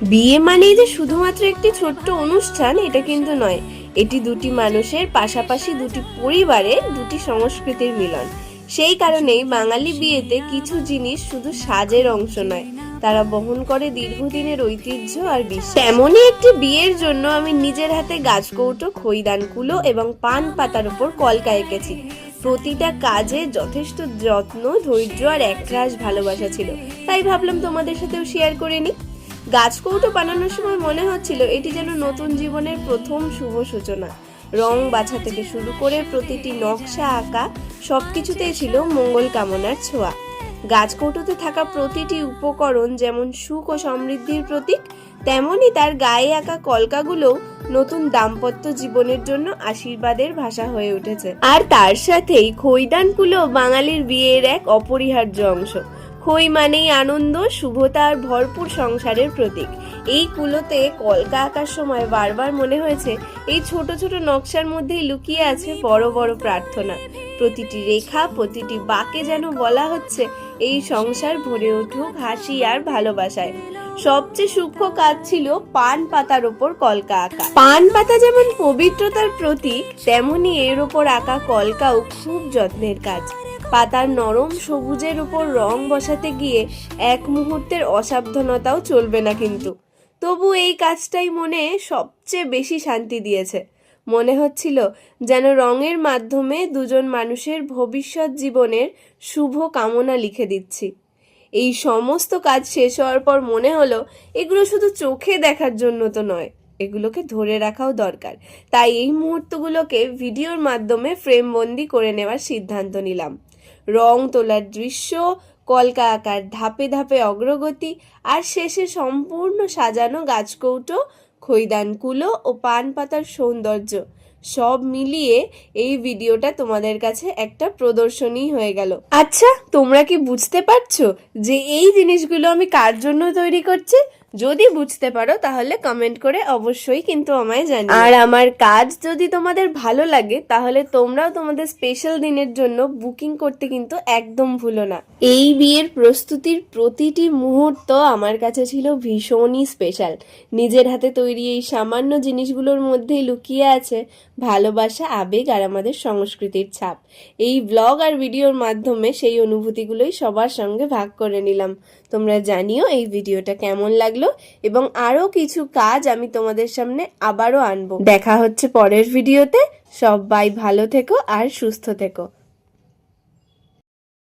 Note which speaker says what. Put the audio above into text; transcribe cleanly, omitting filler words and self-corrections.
Speaker 1: বিয়ে মানেই যে শুধুমাত্র একটি ছোট্ট অনুষ্ঠান এটা কিন্তু নয়, এটি দুটি মানুষের পাশাপাশি দুটি পরিবারের দুটি সংস্কৃতির মিলন। সেই কারণেই বাঙালি বিয়েতে কিছু জিনিস শুধু সাজের অংশ নয়, তারা বহন করে দীর্ঘদিনের ঐতিহ্য আর বিশ্বাস। তেমনই একটি বিয়ের জন্য আমি নিজের হাতে গাছকৌটো, খইদান কুলো এবং পান পাতার উপর কলকা এঁকেছি। প্রতিটা কাজে যথেষ্ট যত্ন, ধৈর্য আর একরাশ ভালোবাসা ছিল, তাই ভাবলাম তোমাদের সাথেও শেয়ার করে নিই। গাছকৌটো বানানোর সময় মনে হচ্ছিল এটি যেন নতুন জীবনের প্রথম শুভ সূচনা। রং বাছা থেকে শুরু করে প্রতিটি নকশা আঁকা সবকিছুতেই ছিল মঙ্গল কামনার ছোঁয়া। গাছকৌটোতে থাকা প্রতিটি উপকরণ যেমন সুখ ও সমৃদ্ধির প্রতীক, তেমনি তার গায়ে আঁকা কলকাগুলোও নতুন দাম্পত্য জীবনের জন্য আশীর্বাদের ভাষা হয়ে উঠেছে। আর তার সাথেই খইদানগুলো বাঙালির বিয়ের এক অপরিহার্য অংশ। খই মানেই আনন্দ, শুভতা আর ভরপুর সংসারের প্রতীক। এই কুলোতে কলকা আঁকার সময় বারবার মনে হয়েছে এই ছোট ছোট নকশার মধ্যেই লুকিয়ে আছে বড় বড় প্রার্থনা। প্রতিটি রেখা, প্রতিটি বাঁকে যেন বলা হচ্ছে এই সংসার ভরে উঠুক হাসি আর ভালোবাসায়। সবচেয়ে সূক্ষ্ম কাজ ছিল পান পাতার ওপর কলকা আঁকা। পান পাতা যেমন পবিত্রতার প্রতীক, তেমনি এর ওপর আঁকা কলকাও খুব যত্নের কাজ। পাতার নরম সবুজের উপর রং বসাতে গিয়ে এক মুহূর্তের অসাবধানতাও চলবে না কিন্তু। তবু এই কাজটাই মনে সবচেয়ে বেশি শান্তি দিয়েছে। মনে হচ্ছিল যেন রঙের মাধ্যমে দুজন মানুষের ভবিষ্যৎ জীবনের শুভ কামনা লিখে দিচ্ছি। এই সমস্ত কাজ শেষ হওয়ার পর মনে হলো এগুলো শুধু চোখে দেখার জন্য তো নয়, এগুলোকে ধরে রাখাও দরকার। তাই এই মুহূর্তগুলোকে ভিডিওর মাধ্যমে ফ্রেমবন্দি করে নেওয়ার সিদ্ধান্ত নিলাম। রং তোলার দৃশ্য, কলকা আঁকার ধাপে ধাপে অগ্রগতি, আর শেষে সম্পূর্ণ সাজানো গাছকৌটো, খইদান কুলো ও পান পাতার সৌন্দর্য, সব মিলিয়ে এই ভিডিওটা তোমাদের কাছে একটা প্রদর্শনী হয়ে গেল। আচ্ছা, তোমরা কি বুঝতে পারছো যে এই জিনিসগুলো আমি কার জন্য তৈরি করছি? যদি বুঝতে পারো তাহলে কমেন্ট করে অবশ্যই কিন্তু আমায় জানিও। আর আমার কাজ যদি তোমাদের ভালো লাগে তাহলে তোমরাও তোমাদের স্পেশাল দিনের জন্য বুকিং করতে কিন্তু একদম ভুলো না। এই বিয়ের প্রস্তুতির প্রতিটি মুহূর্ত আমার কাছে ছিল ভীষণই স্পেশাল। নিজের হাতে তৈরি এই সামান্য জিনিসগুলোর মধ্যেই লুকিয়ে আছে ভালোবাসা, আবেগ আর আমাদের সংস্কৃতির ছাপ। এই ব্লগ আর ভিডিওর মাধ্যমে সেই অনুভূতিগুলোই সবার সঙ্গে ভাগ করে নিলাম। তোমরা জানিও এই ভিডিওটা কেমন লাগলো, এবং আরো কিছু কাজ আমি তোমাদের সামনে আবারও আনবো। দেখা হচ্ছে পরের ভিডিওতে। সবাই ভালো থেকো আর সুস্থ থেকো।